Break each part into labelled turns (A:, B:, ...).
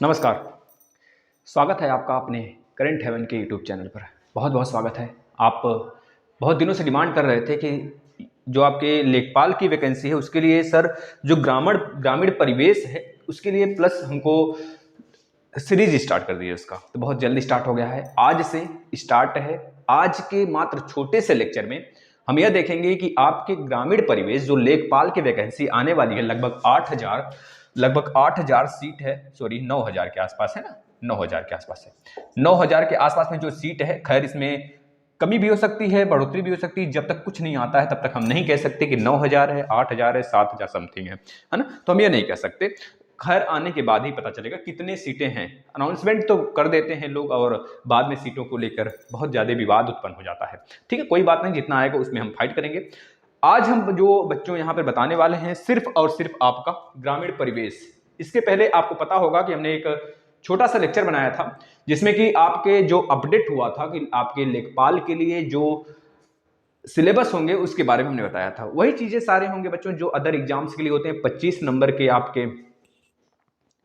A: नमस्कार। स्वागत है आपका अपने करेंट हेवन के यूट्यूब चैनल पर। बहुत बहुत स्वागत है। आप बहुत दिनों से डिमांड कर रहे थे कि जो आपके लेखपाल की वैकेंसी है उसके लिए सर जो ग्रामीण ग्रामीण परिवेश है उसके लिए प्लस हमको सीरीज स्टार्ट कर दी है उसका, तो बहुत जल्दी स्टार्ट हो गया है। आज से स्टार्ट है। आज के मात्र छोटे से लेक्चर में हम यह देखेंगे कि आपके ग्रामीण परिवेश जो लेखपाल की वैकेंसी आने वाली है लगभग 8,000 सीट है। सॉरी 9,000 के आसपास है ना, 9,000 के आसपास है। 9,000 के आसपास में जो सीट है, खैर इसमें कमी भी हो सकती है, बढ़ोतरी भी हो सकती है। जब तक कुछ नहीं आता है तब तक हम नहीं कह सकते कि 9,000 है, 8,000 है, 7,000 समथिंग है ना। तो हम ये नहीं कह सकते। खैर आने के बाद ही पता चलेगा कितने सीटें हैं। अनाउंसमेंट तो कर देते हैं लोग और बाद में सीटों को लेकर बहुत ज्यादा विवाद उत्पन्न हो जाता है। ठीक है, कोई बात नहीं, जितना आएगा उसमें हम फाइट करेंगे। आज हम जो बच्चों यहाँ पर बताने वाले हैं सिर्फ और सिर्फ आपका ग्रामीण परिवेश। इसके पहले आपको पता होगा कि हमने एक छोटा सा लेक्चर बनाया था जिसमें कि आपके जो अपडेट हुआ था कि आपके लेखपाल के लिए जो सिलेबस होंगे उसके बारे में हमने बताया था। वही चीजें सारे होंगे बच्चों जो अदर एग्जाम्स के लिए होते हैं। 25 नंबर के आपके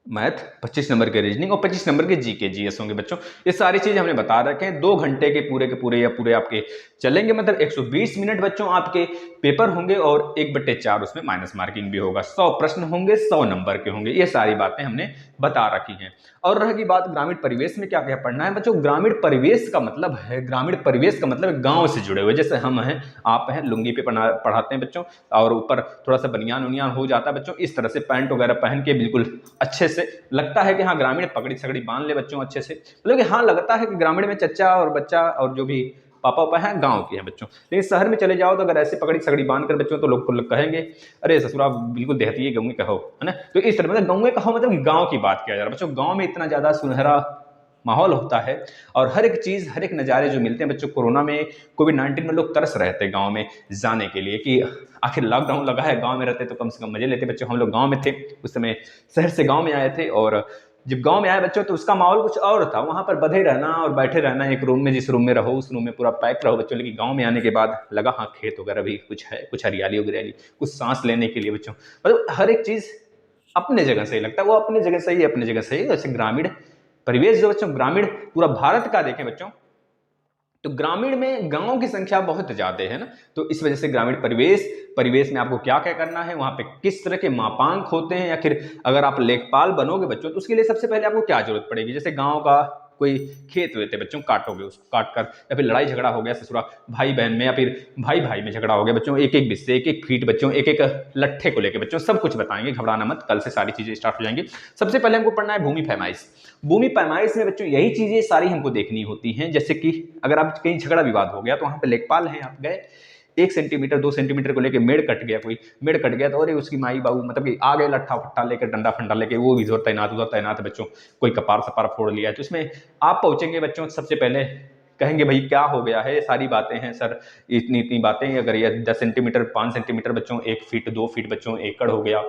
A: मैथ, 25 नंबर के रीजनिंग और 25 नंबर के जीके जीएस होंगे बच्चों। ये सारी चीजें हमने बता रखे हैं। 2 घंटे के पूरे या पूरे आपके चलेंगे, मतलब 120 मिनट बच्चों आपके पेपर होंगे और 1/4 उसमें माइनस मार्किंग भी होगा। 100 प्रश्न होंगे, 100 नंबर के होंगे। ये सारी बातें हमने बता रखी हैं। और रही बात ग्रामीण परिवेश में क्या क्या पढ़ना है बच्चों। ग्रामीण परिवेश का मतलब है, ग्रामीण परिवेश का मतलब गांव से जुड़े हुए, जैसे हम हैं, आप हैं, लुंगी पे पढ़ाते हैं बच्चों और ऊपर थोड़ा सा बनियान उनियान हो जाता है बच्चों। इस तरह से पैंट वगैरह पहन के बिल्कुल अच्छे से लगता है कि हाँ ग्रामीण पगड़ी सगड़ी बांध ले बच्चों अच्छे से, मतलब कि हाँ लगता है कि ग्रामीण में चच्चा और बच्चा और जो भी पापा पापा हैं गांव के हैं बच्चों। लेकिन शहर में चले जाओ तो अगर ऐसे पगड़ी सगड़ी बांध कर बच्चों तो लोग कहेंगे अरे ससुरा बिल्कुल देहती गाँव कहो, है ना। तो इस तरह मतलब गाँव कहो मतलब गाँव की बात किया जा रहा है बच्चों। गाँव में इतना ज्यादा सुनहरा माहौल होता है और हर एक चीज हर एक नज़ारे जो मिलते हैं बच्चों। कोरोना में कोविड-19 में लोग तरस रहे थे गांव में जाने के लिए कि आखिर लॉकडाउन लगा है, गांव में रहते तो कम से कम मजे लेते बच्चों। हम लोग गांव में थे उस समय, शहर से गांव में आए थे और जब गांव में आए बच्चों तो उसका माहौल कुछ और था। वहां पर बधे रहना और बैठे रहना एक रूम में, जिस रूम में रहो उस रूम में पूरा पैक रहो बच्चों। लेकिन गांव में आने के बाद लगा हाँ खेत वगैरह भी कुछ है, कुछ हरियाली वगैरह, कुछ सांस लेने के लिए बच्चों, मतलब हर एक चीज अपने जगह सही लगता है। वो अपने जगह सही है, अपने जगह सही है। वैसे ग्रामीण परिवेश जो बच्चों ग्रामीण पूरा भारत का देखें बच्चों तो ग्रामीण में गांव की संख्या बहुत ज्यादा है ना। तो इस वजह से ग्रामीण परिवेश में आपको क्या क्या करना है, वहां पे किस तरह के मापांक होते हैं, या फिर अगर आप लेखपाल बनोगे बच्चों तो उसके लिए सबसे पहले आपको क्या जरूरत पड़ेगी। जैसे गांव का कोई खेत हुए थे बच्चों, काटोगे उसको, काट कर या फिर लड़ाई झगड़ा हो गया ससुरा भाई बहन में, या फिर भाई भाई में झगड़ा हो गया बच्चों, एक एक बिस्से एक एक फीट बच्चों, एक एक लट्ठे को लेकर बच्चों सब कुछ बताएंगे। घबराना मत, कल से सारी चीजें स्टार्ट हो जाएंगी। सबसे पहले हमको पढ़ना है भूमि पैमाइश। भूमि पैमाइश में बच्चों यही चीजें सारी हमको देखनी होती हैं। जैसे कि अगर आप कहीं झगड़ा विवाद हो गया तो वहां पे लेखपाल हैं, आप गए 1 सेंटीमीटर 2 सेंटीमीटर को लेके मेड़ कट गया, कोई मेड़ कट गया तो अरे उसकी माई बाबू मतलब कि आ गए लट्ठा फट्टा लेकर, डंडा फंडा लेके, वो भी इधर तैनात है बच्चों। कोई कपार सपार फोड़ लिया है तो उसमें आप पहुंचेंगे बच्चों, सबसे पहले कहेंगे भाई क्या हो गया है, ये सारी बातें हैं सर, इतनी इतनी बातें। अगर ये 10 सेंटीमीटर 5 सेंटीमीटर बच्चों, 1 फीट 2 फीट बच्चों, एकड़ हो गया,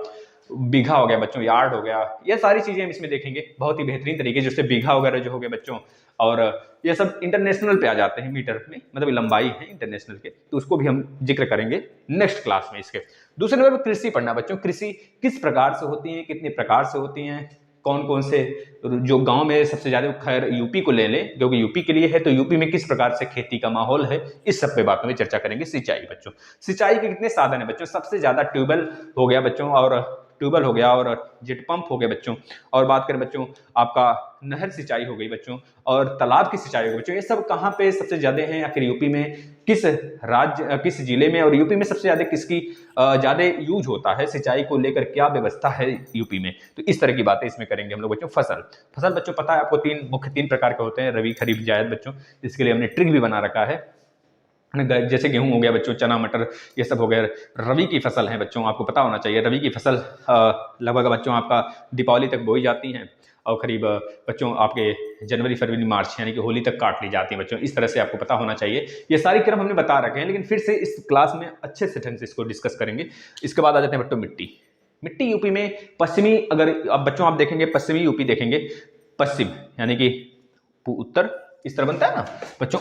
A: बीघा हो गया बच्चों, यार्ड हो गया, ये सारी चीजें हम इसमें देखेंगे बहुत ही बेहतरीन तरीके, जैसे बीघा वगैरह जो हो गए बच्चों। और ये सब इंटरनेशनल पे आ जाते हैं मीटर में, मतलब लंबाई है इंटरनेशनल के, तो उसको भी हम जिक्र करेंगे नेक्स्ट क्लास में इसके। दूसरे नंबर पर कृषि पढ़ना बच्चों। कृषि किस प्रकार से होती है, कितने प्रकार से होती हैं, कौन कौन से, जो गांव में सबसे ज्यादा, खैर यूपी को ले लें क्योंकि यूपी के लिए है, तो यूपी में किस प्रकार से खेती का माहौल है, इस सब पे बातों में चर्चा करेंगे। सिंचाई बच्चों, सिंचाई के कितने साधन है बच्चों। सबसे ज्यादा ट्यूबवेल हो गया बच्चों, और ट्यूबवेल हो गया और जेट पंप हो गए बच्चों। और बात करें बच्चों आपका नहर सिंचाई हो गई बच्चों, और तालाब की सिंचाई हो गई बच्चों। ये सब कहाँ पे सबसे ज्यादा है, आखिर यूपी में किस राज्य किस जिले में, और यूपी में सबसे ज्यादा किसकी ज्यादा यूज होता है, सिंचाई को लेकर क्या व्यवस्था है यूपी में। तो इस तरह की बातें इसमें करेंगे हम लोग बच्चों। फसल बच्चों पता है आपको तीन प्रकार के होते हैं, रबी खरीफ जायद बच्चों। इसके लिए हमने ट्रिक भी बना रखा है। जैसे गेहूं हो गया बच्चों, चना मटर ये सब हो गया, रबी की फसल है बच्चों, आपको पता होना चाहिए। रबी की फसल लगभग बच्चों आपका दीपावली तक बोई जाती हैं और करीब बच्चों आपके जनवरी फरवरी मार्च यानी कि होली तक काट ली जाती है बच्चों। इस तरह से आपको पता होना चाहिए। ये सारी क्रम हमने बता रखे हैं, लेकिन फिर से इस क्लास में अच्छे से ढंग से इसको डिस्कस करेंगे। इसके बाद आ जाते हैं बच्चों मिट्टी यूपी में पश्चिमी, अगर अब बच्चों आप देखेंगे पश्चिमी यूपी देखेंगे, पश्चिम यानी कि उत्तर इस तरह बनता है ना बच्चों,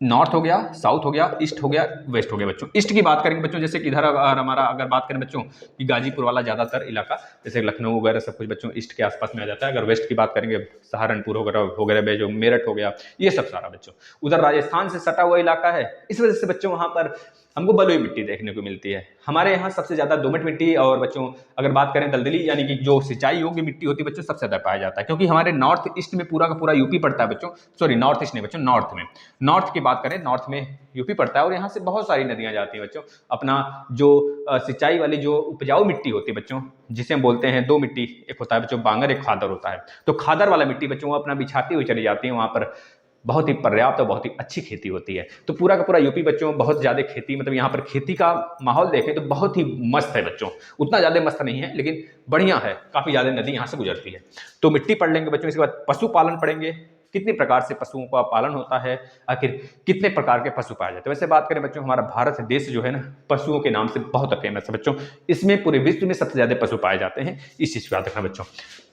A: नॉर्थ हो गया, साउथ हो गया, ईस्ट हो गया, वेस्ट हो गया बच्चों। ईस्ट की बात करेंगे बच्चों, जैसे कि इधर हमारा अगर बात करें बच्चों कि गाजीपुर वाला ज़्यादातर इलाका, जैसे लखनऊ वगैरह सब कुछ बच्चों ईस्ट के आसपास में आ जाता है। अगर वेस्ट की बात करेंगे सहारनपुर वगैरह जो मेरठ हो गया, ये सब सारा बच्चों उधर राजस्थान से सटा हुआ इलाका है। इस वजह से बच्चों वहाँ पर हमको बलुई मिट्टी देखने को मिलती है। हमारे यहाँ सबसे ज़्यादा दोमट मिट्टी और बच्चों अगर बात करें दलदली यानी कि जो सिंचाई योग्य मिट्टी होती है बच्चों सबसे ज़्यादा पाया जाता है, क्योंकि हमारे नॉर्थ ईस्ट में पूरा का पूरा यूपी पड़ता है बच्चों। सॉरी नॉर्थ ईस्ट नहीं बच्चों, नॉर्थ में, नॉर्थ की बात करें नॉर्थ में यूपी पड़ता है और यहाँ से बहुत सारी नदियाँ जाती हैं बच्चों। अपना जो सिंचाई वाली जो उपजाऊ मिट्टी होती है बच्चों, जिसे हम बोलते हैं दो मिट्टी, एक होता है बच्चों बांगर, एक खादर होता है। तो खादर वाला मिट्टी बच्चों वो अपना बिछाती हुई चली जाती है, वहाँ पर बहुत ही पर्याप्त और बहुत ही अच्छी खेती होती है। तो पूरा का पूरा यूपी बच्चों बहुत ज़्यादा खेती, मतलब यहाँ पर खेती का माहौल देखें तो बहुत ही मस्त है बच्चों। उतना ज़्यादा मस्त नहीं है लेकिन बढ़िया है, काफ़ी ज़्यादा नदी यहाँ से गुजरती है। तो मिट्टी पढ़ लेंगे बच्चों, इसके बाद पशुपालन पढ़ेंगे, कितने प्रकार से पशुओं का पालन होता है, आखिर कितने प्रकार के पशु पाए जाते हैं। वैसे बात करें बच्चों हमारा भारत देश जो है ना पशुओं के नाम से बहुत फेमस है बच्चों। इसमें पूरे विश्व में सबसे ज्यादा पशु पाए जाते हैं, इस चीज को याद रखना बच्चों।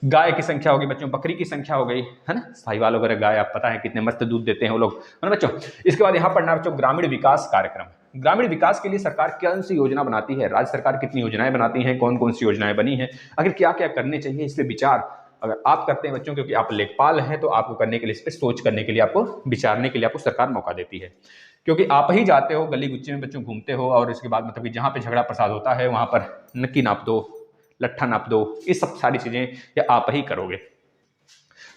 A: गाय की संख्या होगी बच्चों, बकरी की संख्या हो गई है ना, साहिवाल वगैरह गाय आप पता है कितने मस्त दूध देते हैं वो लोग, है ना बच्चों। इसके बाद यहाँ पढ़ना बच्चों ग्रामीण विकास कार्यक्रम। ग्रामीण विकास के लिए सरकार कौन सी योजना बनाती है, राज्य सरकार कितनी योजनाएं बनाती हैं, कौन कौन सी योजनाएं बनी है, आखिर क्या क्या करने चाहिए, इस पर विचार अगर आप करते हैं बच्चों, क्योंकि आप लेखपाल हैं तो आपको करने के लिए, इस पर सोच करने के लिए, आपको विचारने के लिए आपको सरकार मौका देती है। क्योंकि आप ही जाते हो गली गुच्चे में बच्चों घूमते हो और इसके बाद मतलब कि जहाँ पे झगड़ा प्रसाद होता है वहाँ पर नक्की नाप दो, लट्ठा नाप दो, ये सब सारी चीजें ये आप ही करोगे।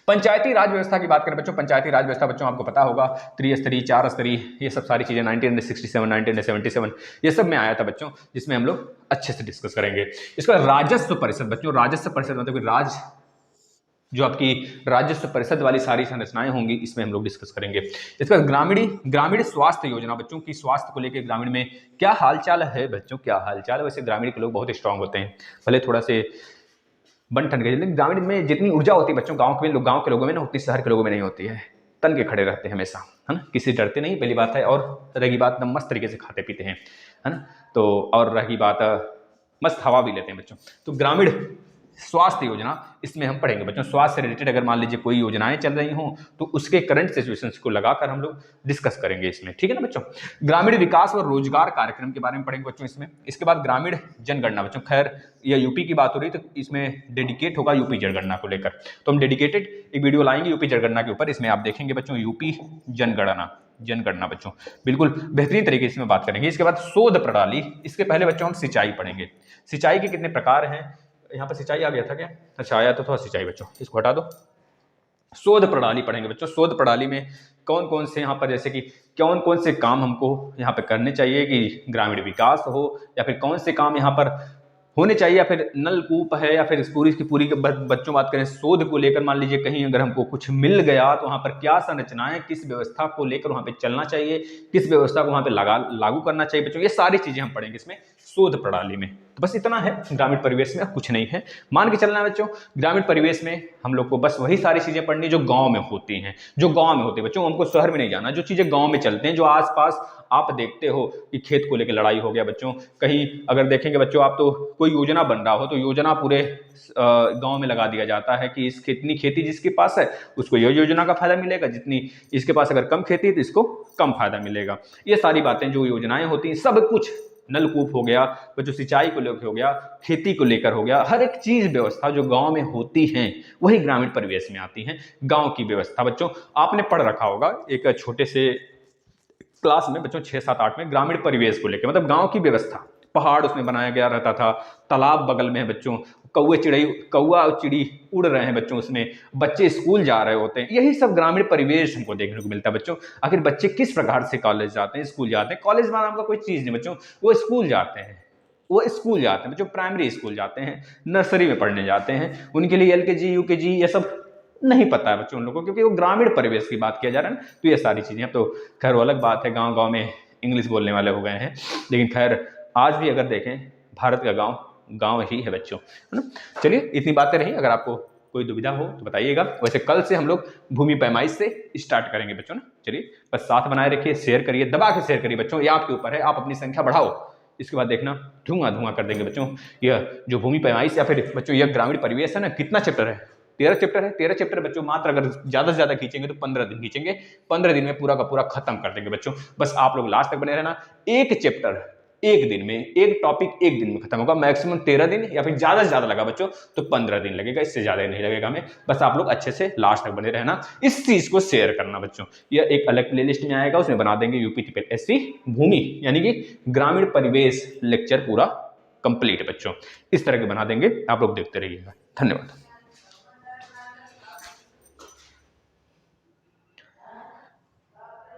A: पंचायती राज व्यवस्था की बात करें बच्चों, पंचायती राज व्यवस्था बच्चों आपको पता होगा त्रिस्तरीय, चार स्तरीय, ये सब सारी चीजें 1967 1977 ये सब में आया था बच्चों, जिसमें हम लोग अच्छे से डिस्कस करेंगे। इसका राजस्व परिषद बच्चों, राजस्व परिषद मतलब कि राज जो आपकी राजस्व परिषद वाली सारी संरचनाएं होंगी, इसमें हम लोग डिस्कस करेंगे। इसका ग्रामीण स्वास्थ्य योजना बच्चों की, स्वास्थ्य को लेकर ग्रामीण में क्या हालचाल है बच्चों, क्या हालचाल है। वैसे ग्रामीण के लोग बहुत स्ट्रांग होते हैं, भले थोड़ा से बन ठन गए, लेकिन ग्रामीण में जितनी ऊर्जा होती है बच्चों गांव के लोगों में ना, उतनी शहर के लोगों में नहीं होती है। तन के खड़े रहते हैं हमेशा, है ना, किसी डरते नहीं, पहली बात है। और रही बात एकदम मस्त तरीके से खाते पीते हैं, है ना। तो और रही बात मस्त हवा भी लेते हैं बच्चों। तो ग्रामीण स्वास्थ्य योजना इसमें हम पढ़ेंगे बच्चों। स्वास्थ्य से रिलेटेड अगर मान लीजिए कोई योजनाएं चल रही हों तो उसके करंट सिचुएशंस को लगाकर हम लोग डिस्कस करेंगे इसमें, ठीक है ना बच्चों। ग्रामीण विकास और रोजगार कार्यक्रम के बारे में पढ़ेंगे बच्चों इसमें। इसके बाद ग्रामीण जनगणना बच्चों, खैर यह यूपी की बात हो रही तो इसमें डेडिकेट होगा यूपी जनगणना को लेकर, तो हम डेडिकेटेड एक वीडियो लाएंगे यूपी जनगणना के ऊपर। इसमें आप देखेंगे बच्चों यूपी जनगणना बच्चों, बिल्कुल बेहतरीन तरीके से इसमें बात करेंगे। इसके बाद शोध प्रणाली, इसके पहले बच्चों हम सिंचाई पढ़ेंगे। सिंचाई के कितने प्रकार हैं, यहाँ पर सिंचाई आ गया था क्या, अच्छा आया तो थोड़ा सिंचाई बच्चों, इसको हटा दो। शोध प्रणाली पढ़ेंगे बच्चों। शोध प्रणाली में कौन कौन से यहाँ पर जैसे कि कौन कौन से काम हमको यहाँ पे करने चाहिए कि ग्रामीण विकास हो, या फिर कौन से काम यहाँ पर होने चाहिए, या फिर नलकूप है, या फिर पूरी की पूरी बच्चों बात करें शोध को लेकर, मान लीजिए कहीं अगर हमको कुछ मिल गया तो वहाँ पर क्या संरचनाएं, किस व्यवस्था को लेकर वहाँ पे चलना चाहिए, किस व्यवस्था को वहाँ पे लागू करना चाहिए बच्चों, ये सारी चीजें हम पढ़ेंगे इसमें शोध प्रणाली में। तो बस इतना है ग्रामीण परिवेश में, कुछ नहीं है। मान के चलना है बच्चों ग्रामीण परिवेश में हम लोग को बस वही सारी चीजें पढ़नी जो गांव में होती हैं, जो गांव में होती है बच्चों, हमको शहर में नहीं जाना। जो चीजें गांव में चलते हैं, जो आसपास आप देखते हो कि खेत को लेकर लड़ाई हो गया बच्चों, कहीं अगर देखेंगे बच्चों आप तो कोई योजना बन रहा हो तो योजना पूरे गांव में लगा दिया जाता है कि इस कितनी खेती जिसके पास है उसको ये योजना का फायदा मिलेगा, जितनी इसके पास अगर कम खेती है तो इसको कम फायदा मिलेगा। ये सारी बातें जो योजनाएं होती हैं, सब कुछ नलकूप हो गया बच्चों, सिंचाई को लेकर हो गया, खेती को लेकर हो गया, हर एक चीज व्यवस्था जो गांव में होती हैं वही ग्रामीण परिवेश में आती हैं। गांव की व्यवस्था बच्चों आपने पढ़ रखा होगा एक छोटे से क्लास में बच्चों 6 7 8 में, ग्रामीण परिवेश को लेकर, मतलब गांव की व्यवस्था। पहाड़ उसमें बनाया गया रहता था, तालाब बगल में है बच्चों, कौआ और चिड़ी उड़ रहे हैं बच्चों, उसमें बच्चे स्कूल जा रहे होते हैं, यही सब ग्रामीण परिवेश हमको देखने को मिलता है बच्चों। आखिर बच्चे किस प्रकार से कॉलेज जाते हैं, स्कूल जाते हैं, कॉलेज नाम का कोई चीज नहीं बच्चों, वो स्कूल जाते हैं, बच्चों प्राइमरी स्कूल जाते हैं, नर्सरी में पढ़ने जाते हैं, उनके लिए LKG UKG ये सब नहीं पता है बच्चों उन लोगों को, क्योंकि वो ग्रामीण परिवेश की बात किया जा रहा है ना। तो ये सारी चीजें, अब तो खैर वो अलग बात है, गांव गांव में इंग्लिश बोलने वाले हो गए हैं, लेकिन खैर आज भी अगर देखें भारत का गांव गांव ही है बच्चों, है ना। चलिए इतनी बातें रही, अगर आपको कोई दुविधा हो तो बताइएगा। वैसे कल से हम लोग भूमि पैमाइश से स्टार्ट करेंगे बच्चों ना। चलिए बस साथ बनाए रखिए, शेयर करिए, दबा के शेयर करिए बच्चों, ये आपके ऊपर है, आप अपनी संख्या बढ़ाओ, इसके बाद देखना धुआं धुआं कर देंगे बच्चों। यह जो भूमि पैमाइश या फिर बच्चों यह ग्रामीण परिवेश है ना, कितना चैप्टर है, 13 चैप्टर है, 13 चैप्टर बच्चों मात्र अगर ज़्यादा से ज़्यादा खींचेंगे तो 15 दिन खींचेंगे, 15 दिन में पूरा का पूरा खत्म कर देंगे बच्चों। बस आप लोग लास्ट तक बने रहना। एक चैप्टर एक दिन में, एक टॉपिक एक दिन में खत्म होगा, मैक्सिमम 13 दिन या फिर ज़्यादा से ज़्यादा लगा बच्चों तो 15 दिन लगेगा, इससे ज़्यादा नहीं लगेगा हमें। बस आप लोग अच्छे से लास्ट तक बने रहना, इस चीज़ को शेयर करना बच्चों। यह एक अलग प्लेलिस्ट में आएगा, उसमें बना देंगे यूपी ट्रिपल एससी भूमि यानी कि ग्रामीण परिवेश लेक्चर पूरा कंप्लीट बच्चों, इस तरह के बना देंगे, आप लोग देखते रहिएगा। धन्यवाद।